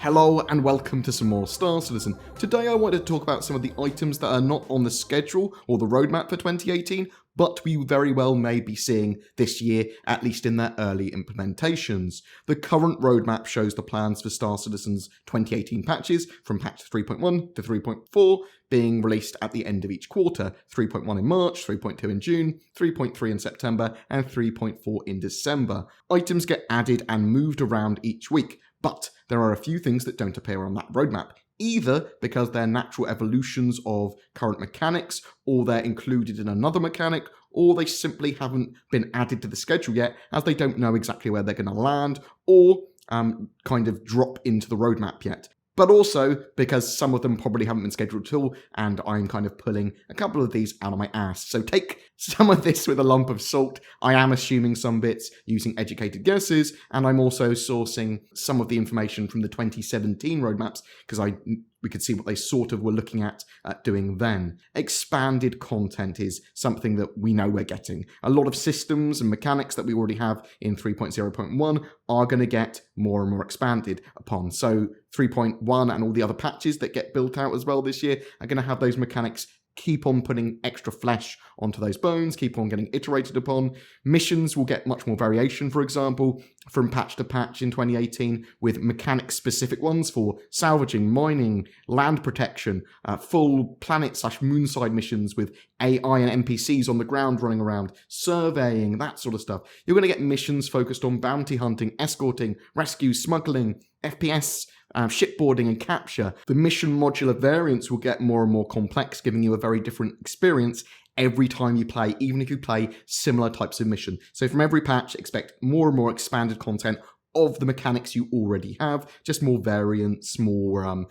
Hello and welcome to some more Star Citizen. Today I wanted to talk about some of the items that are not on the schedule or the roadmap for 2018, but we very well may be seeing this year, at least in their early implementations. The current roadmap shows the plans for Star Citizen's 2018 patches, from patch 3.1 to 3.4, being released at the end of each quarter. 3.1 in March, 3.2 in June, 3.3 in September, and 3.4 in December. Items get added and moved around each week, but there are a few things that don't appear on that roadmap, either because they're natural evolutions of current mechanics, or they're included in another mechanic, or they simply haven't been added to the schedule yet, as they don't know exactly where they're going to land, or kind of drop into the roadmap yet. But also because some of them probably haven't been scheduled at all, and I'm kind of pulling a couple of these out of my ass. So take some of this with a lump of salt. I am assuming some bits using educated guesses, and I'm also sourcing some of the information from the 2017 roadmaps, because we could see what they sort of were looking at doing then. Expanded content is something that we know we're getting. A lot of systems and mechanics that we already have in 3.0.1 are going to get more and more expanded upon. So 3.1 and all the other patches that get built out as well this year are going to have those mechanics keep on putting extra flesh onto those bones, keep on getting iterated upon. Missions will get much more variation, for example, from patch to patch in 2018, with mechanic-specific ones for salvaging, mining, land protection, full planet/moonside missions with AI and NPCs on the ground running around, surveying, that sort of stuff. You're going to get missions focused on bounty hunting, escorting, rescue, smuggling, FPS, shipboarding and capture. The mission modular variants will get more and more complex, giving you a very different experience every time you play, even if you play similar types of mission. So from every patch, expect more and more expanded content of the mechanics you already have, just more variants, more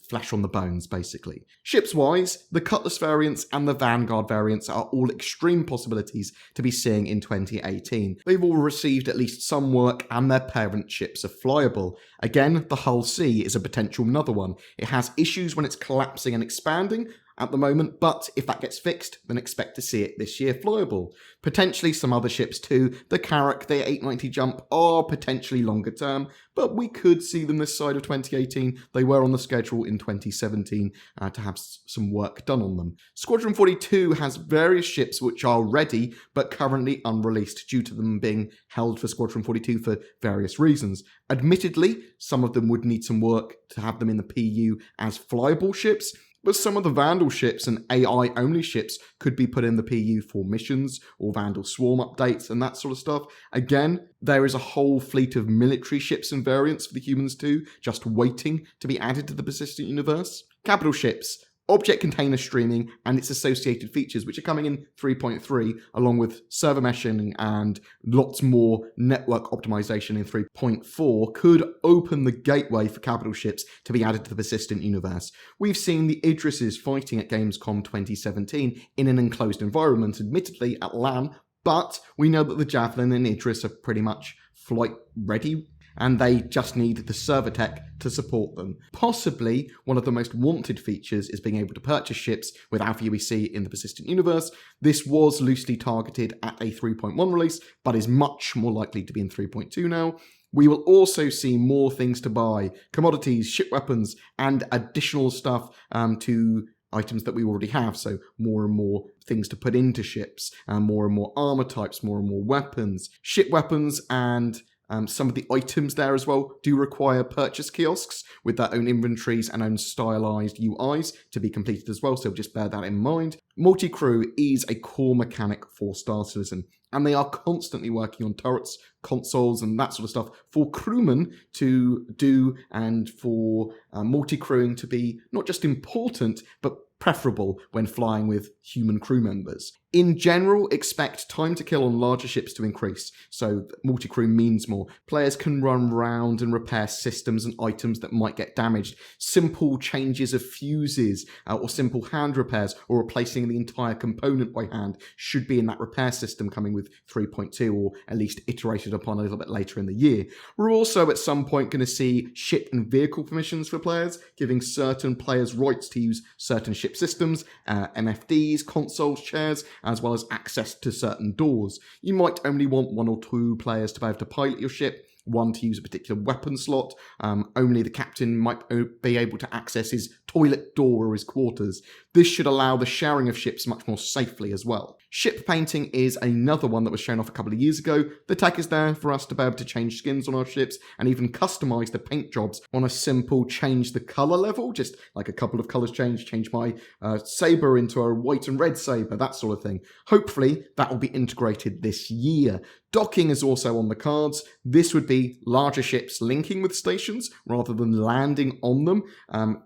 flesh on the bones, basically. Ships-wise, the Cutlass variants and the Vanguard variants are all extreme possibilities to be seeing in 2018. They've all received at least some work, and their parent ships are flyable. Again, the Hull C is a potential another one. It has issues when it's collapsing and expanding at the moment, but if that gets fixed, then expect to see it this year flyable. Potentially some other ships too. The Carrack, the 890 Jump are potentially longer term, but we could see them this side of 2018. They were on the schedule in 2017 to have some work done on them. Squadron 42 has various ships which are ready, but currently unreleased due to them being held for Squadron 42 for various reasons. Admittedly, some of them would need some work to have them in the PU as flyable ships, but some of the Vandal ships and AI-only ships could be put in the PU for missions or Vandal Swarm updates and that sort of stuff. Again, there is a whole fleet of military ships and variants for the humans too, just waiting to be added to the persistent universe. Capital ships, object container streaming and its associated features, which are coming in 3.3, along with server meshing and lots more network optimization in 3.4, could open the gateway for capital ships to be added to the persistent universe. We've seen the Idrises fighting at Gamescom 2017 in an enclosed environment, admittedly at LAN, but we know that the Javelin and Idris are pretty much flight ready, and they just need the server tech to support them. Possibly one of the most wanted features is being able to purchase ships with Alpha UEC in the persistent universe. This was loosely targeted at a 3.1 release, but is much more likely to be in 3.2 now. We will also see more things to buy, commodities, ship weapons, and additional stuff to items that we already have, so more and more things to put into ships, more and more armor types, more and more weapons. Ship weapons and some of the items there as well do require purchase kiosks with their own inventories and own stylized UIs to be completed as well, so just bear that in mind. Multi-crew is a core mechanic for Star Citizen, and they are constantly working on turrets, consoles, and that sort of stuff for crewmen to do, and for multi-crewing to be not just important, but preferable when flying with human crew members. In general, expect time to kill on larger ships to increase, so multi-crew means more. Players can run around and repair systems and items that might get damaged. Simple changes of fuses or simple hand repairs or replacing the entire component by hand should be in that repair system coming with 3.2, or at least iterated upon a little bit later in the year. We're also at some point going to see ship and vehicle permissions for players, giving certain players rights to use certain ship systems, MFDs, consoles, chairs, as well as access to certain doors. You might only want 1 or 2 players to be able to pilot your ship, one to use a particular weapon slot. Only the captain might be able to access his toilet door or his quarters. This should allow the sharing of ships much more safely as well. Ship painting is another one that was shown off a couple of years ago. The tech is there for us to be able to change skins on our ships and even customize the paint jobs on a simple change the color level, just like a couple of colors change my saber into a white and red saber, that sort of thing. Hopefully that will be integrated this year. Docking is also on the cards. This would be larger ships linking with stations rather than landing on them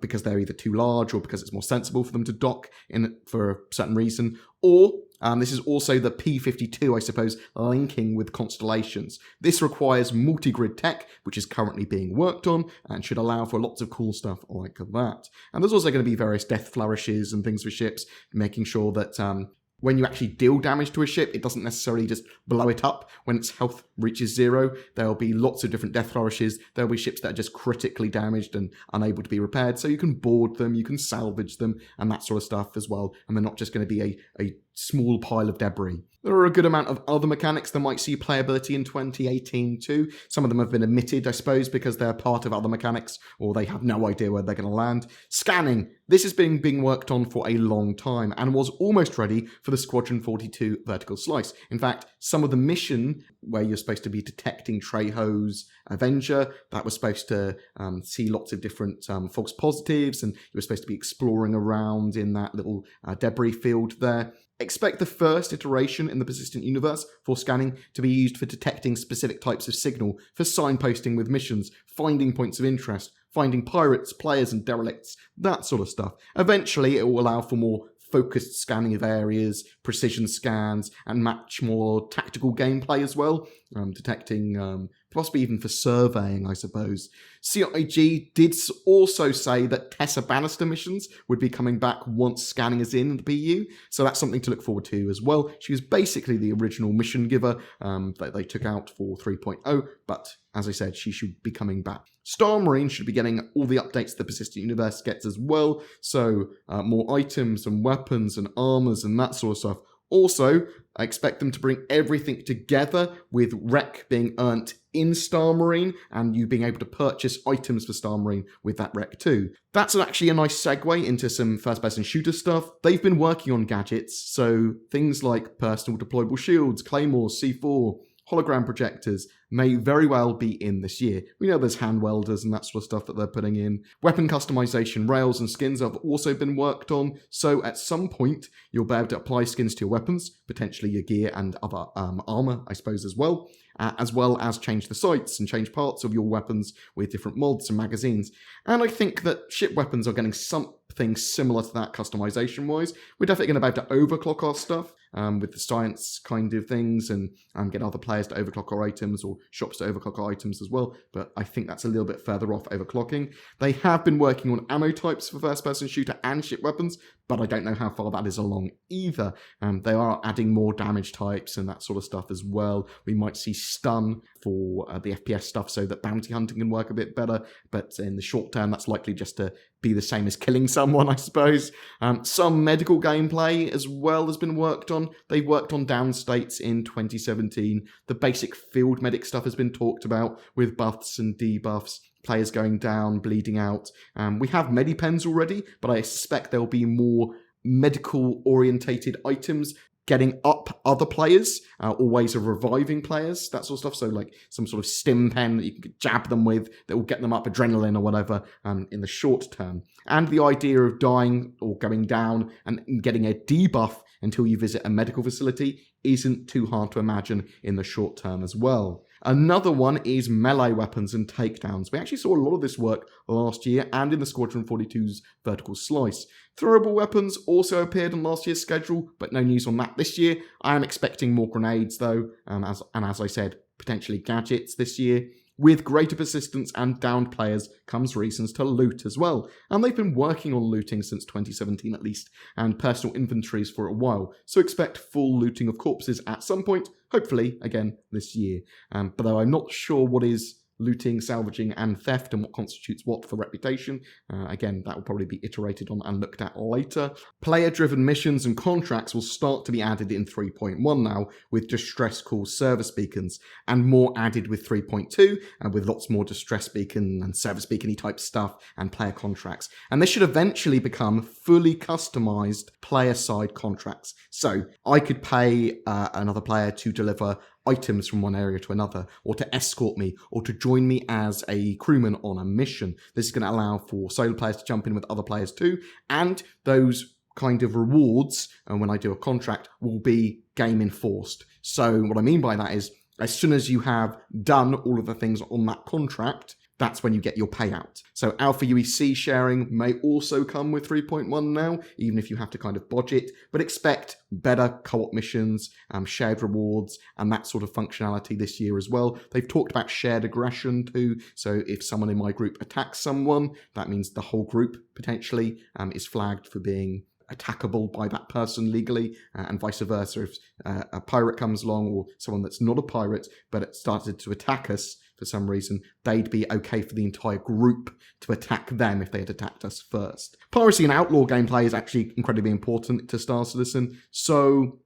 because they're either too large or because it's more sensible for them to dock in for a certain reason. Or this is also the P-52, I suppose, linking with constellations. This requires multi-grid tech, which is currently being worked on and should allow for lots of cool stuff like that. And there's also going to be various death flourishes and things for ships, making sure that when you actually deal damage to a ship, it doesn't necessarily just blow it up when its health reaches 0. There'll be lots of different death flourishes. There'll be ships that are just critically damaged and unable to be repaired. So you can board them, you can salvage them, and that sort of stuff as well. And they're not just going to be a small pile of debris. There are a good amount of other mechanics that might see playability in 2018 too. Some of them have been omitted, I suppose, because they're part of other mechanics or they have no idea where they're going to land. Scanning. This has been being worked on for a long time and was almost ready for the Squadron 42 vertical slice. In fact, some of the mission where you're supposed to be detecting Trejo's Avenger, that was supposed to see lots of different false positives, and you were supposed to be exploring around in that little debris field there. Expect the first iteration in the persistent universe for scanning to be used for detecting specific types of signal, for signposting with missions, finding points of interest, finding pirates, players and derelicts, that sort of stuff. Eventually it will allow for more focused scanning of areas, precision scans, and much more tactical gameplay as well, detecting, possibly even for surveying, I suppose. CIG did also say that Tessa Bannister missions would be coming back once scanning is in the PU, so that's something to look forward to as well. She was basically the original mission giver that they took out for 3.0, but as I said, she should be coming back. Star Marine should be getting all the updates the persistent universe gets as well, so more items and weapons and armors and that sort of stuff. Also, I expect them to bring everything together with rec being earned in Star Marine and you being able to purchase items for Star Marine with that rec too. That's actually a nice segue into some first-person shooter stuff. They've been working on gadgets, so things like personal deployable shields, claymores, C4, hologram projectors may very well be in this year. We know there's hand welders and that sort of stuff that they're putting in. Weapon customization rails and skins have also been worked on, so at some point you'll be able to apply skins to your weapons, potentially your gear and other armor, I suppose, as well as change the sights and change parts of your weapons with different mods and magazines. And I think that ship weapons are getting something similar to that customization-wise. We're definitely going to be able to overclock our stuff with the science kind of things and get other players to overclock our items or shops to overclock our items as well, but I think that's a little bit further off overclocking. They have been working on ammo types for first-person shooter and ship weapons, but I don't know how far that is along either. They are adding more damage types and that sort of stuff as well. We might see stun for the FPS stuff so that bounty hunting can work a bit better, but in the short term that's likely just to be the same as killing someone, I suppose. Some medical gameplay as well has been worked on. They've worked on down states in 2017. The basic field medic stuff has been talked about with buffs and debuffs, players going down, bleeding out. We have medipens already, but I suspect there'll be more medical orientated items getting up other players, or ways of reviving players, that sort of stuff. So like some sort of stim pen that you can jab them with that will get them up adrenaline or whatever in the short term. And the idea of dying or going down and getting a debuff until you visit a medical facility isn't too hard to imagine in the short term as well. Another one is melee weapons and takedowns. We actually saw a lot of this work last year and in the Squadron 42's vertical slice. Throwable weapons also appeared on last year's schedule, but no news on that this year. I am expecting more grenades though, as I said, potentially gadgets this year. With greater persistence and downed players comes reasons to loot as well. And they've been working on looting since 2017 at least, and personal inventories for a while. So expect full looting of corpses at some point, hopefully again this year. But though I'm not sure what is looting, salvaging, and theft, and what constitutes what for reputation. Again, that will probably be iterated on and looked at later. Player-driven missions and contracts will start to be added in 3.1 now, with distress call service beacons, and more added with 3.2, and with lots more distress beacon and service beacon-y type stuff and player contracts. And this should eventually become fully customized player-side contracts. So I could pay another player to deliver items from one area to another, or to escort me, or to join me as a crewman on a mission. This is going to allow for solo players to jump in with other players too, and those kind of rewards, and when I do a contract, will be game enforced. So what I mean by that is, as soon as you have done all of the things on that contract, that's when you get your payout. So Alpha UEC sharing may also come with 3.1 now, even if you have to kind of budget, but expect better co-op missions, shared rewards, and that sort of functionality this year as well. They've talked about shared aggression too, so if someone in my group attacks someone, that means the whole group potentially is flagged for being attackable by that person legally, and vice versa. If a pirate comes along, or someone that's not a pirate but it started to attack us for some reason, they'd be okay for the entire group to attack them if they had attacked us first. Piracy and Outlaw gameplay is actually incredibly important to Star Citizen, so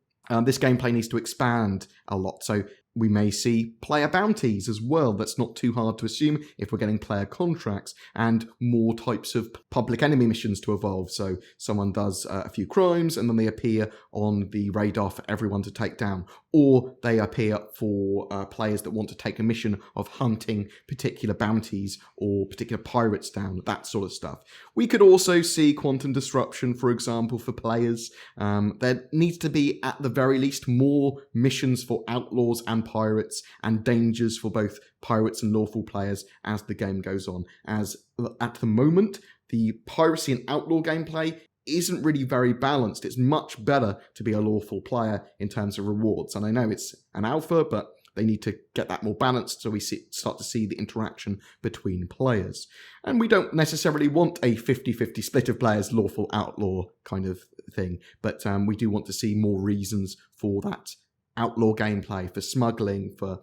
this gameplay needs to expand a lot. So we may see player bounties as well. That's not too hard to assume if we're getting player contracts, and more types of public enemy missions to evolve. So someone does a few crimes and then they appear on the radar for everyone to take down, or they appear for players that want to take a mission of hunting particular bounties or particular pirates down, that sort of stuff. We could also see quantum disruption, for example, for players. There needs to be, at the very least, more missions for outlaws and pirates, and dangers for both pirates and lawful players as the game goes on. As at the moment, the piracy and outlaw gameplay isn't really very balanced. It's much better to be a lawful player in terms of rewards. And I know it's an alpha, but they need to get that more balanced so we start to see the interaction between players. And we don't necessarily want a 50-50 split of players, lawful, outlaw kind of thing, but we do want to see more reasons for that outlaw gameplay, for smuggling, for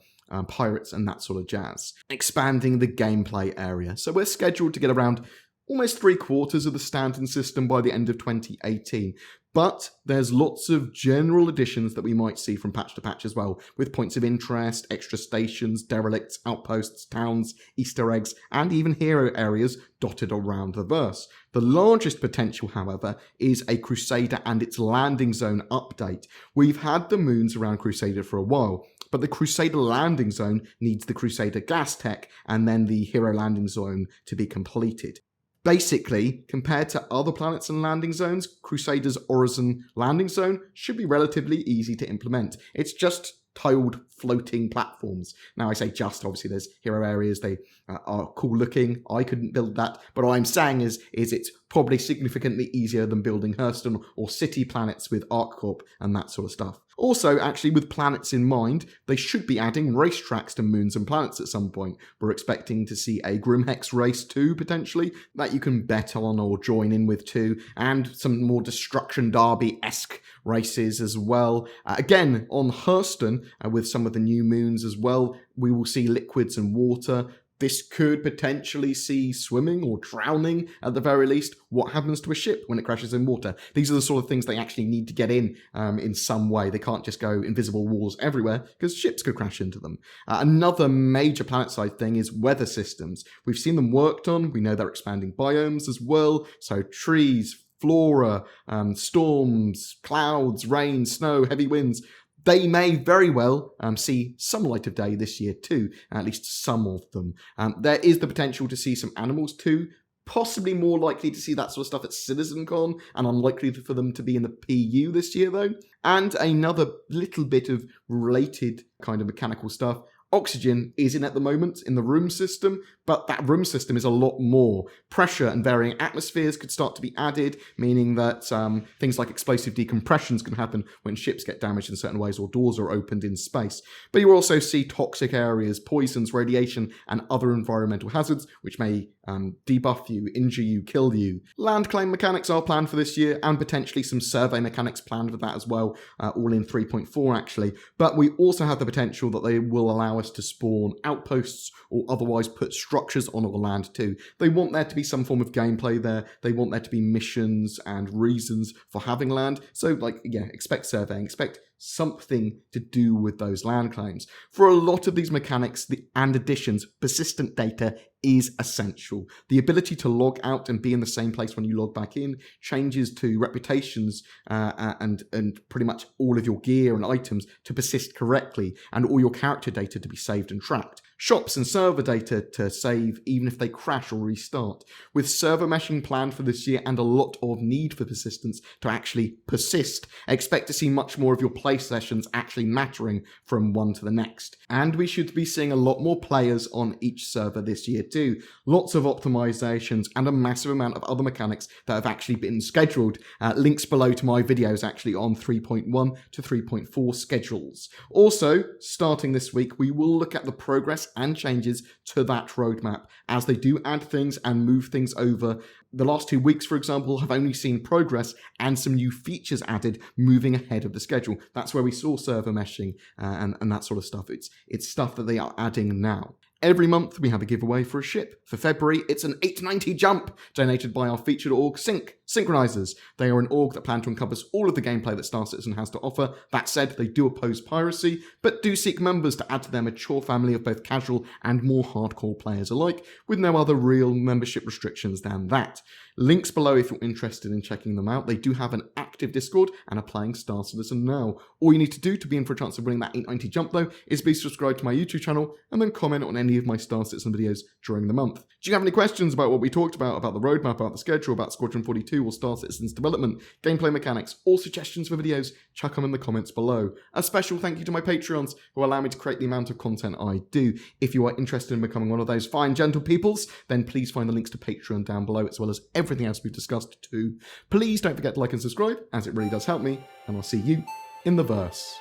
pirates and that sort of jazz. Expanding the gameplay area. So we're scheduled to get around almost 3/4 of the Stanton system by the end of 2018. But there's lots of general additions that we might see from patch to patch as well, with points of interest, extra stations, derelicts, outposts, towns, Easter eggs, and even hero areas dotted around the verse. The largest potential, however, is a Crusader and its landing zone update. We've had the moons around Crusader for a while, but the Crusader landing zone needs the Crusader gas tech and then the hero landing zone to be completed. Basically, compared to other planets and landing zones, Crusader's Horizon landing zone should be relatively easy to implement. It's just tiled floating platforms. Now I say just, obviously there's hero areas, they are cool looking. I couldn't build that, but all I'm saying is it's probably significantly easier than building Hurston or city planets with ArcCorp and that sort of stuff. Also, actually, with planets in mind, they should be adding racetracks to moons and planets at some point. We're expecting to see a Grimhex race too, potentially, that you can bet on or join in with too, and some more Destruction Derby-esque races as well. Again, on Hurston, with some of the new moons as well, we will see liquids and water. This could potentially see swimming or drowning at the very least. What happens to a ship when it crashes in water? These are the sort of things they actually need to get in some way. They can't just go invisible walls everywhere because ships could crash into them. Another major planet-side thing is weather systems. We've seen them worked on. We know they're expanding biomes as well. So trees, flora, storms, clouds, rain, snow, heavy winds. They may very well see some light of day this year too, at least some of them. There is the potential to see some animals too, possibly more likely to see that sort of stuff at CitizenCon, and unlikely for them to be in the PU this year though. And another little bit of related kind of mechanical stuff. Oxygen is in at the moment in the room system, but that room system is a lot more. Pressure and varying atmospheres could start to be added, meaning that things like explosive decompressions can happen when ships get damaged in certain ways or doors are opened in space. But you also see toxic areas, poisons, radiation, and other environmental hazards, which may debuff you, injure you, kill you. Land claim mechanics are planned for this year, and potentially some survey mechanics planned for that as well, all in 3.4 actually. But we also have the potential that they will allow allow us to spawn outposts or otherwise put structures on our land too. They want there to be some form of gameplay there. They want there to be missions and reasons for having land. So expect surveying, expect something to do with those land claims. For a lot of these mechanics and additions, persistent data is essential. The ability to log out and be in the same place when you log back in, changes to reputations and pretty much all of your gear and items to persist correctly, and all your character data to be saved and tracked. Shops and server data to save even if they crash or restart. With server meshing planned for this year and a lot of need for persistence to actually persist, expect to see much more of your play sessions actually mattering from one to the next. And we should be seeing a lot more players on each server this year too. Lots of optimizations and a massive amount of other mechanics that have actually been scheduled. Links below to my videos actually on 3.1 to 3.4 schedules. Also, starting this week, we will look at the progress and changes to that roadmap as they do add things and move things over. The last 2 weeks, for example, have only seen progress and some new features added moving ahead of the schedule. That's where we saw server meshing and that sort of stuff. It's stuff that they are adding now. Every month we have a giveaway for a ship. For February, it's an 890 jump donated by our featured org, Synchronizers. They are an org that plan to encompass all of the gameplay that Star Citizen has to offer. That said, they do oppose piracy, but do seek members to add to their mature family of both casual and more hardcore players alike, with no other real membership restrictions than that. Links below if you're interested in checking them out. They do have an active Discord and are playing Star Citizen now. All you need to do to be in for a chance of winning that 890 jump though is be subscribed to my YouTube channel and then comment on any of my Star Citizen videos during the month. Do you have any questions about what we talked about the roadmap, about the schedule, about Squadron 42 or Star Citizen's development, gameplay mechanics, or suggestions for videos? Chuck them in the comments below. A special thank you to my Patreons who allow me to create the amount of content I do. If you are interested in becoming one of those fine gentle peoples, then please find the links to Patreon down below as well as everything else we've discussed too. Please don't forget to like and subscribe as it really does help me, and I'll see you in the verse.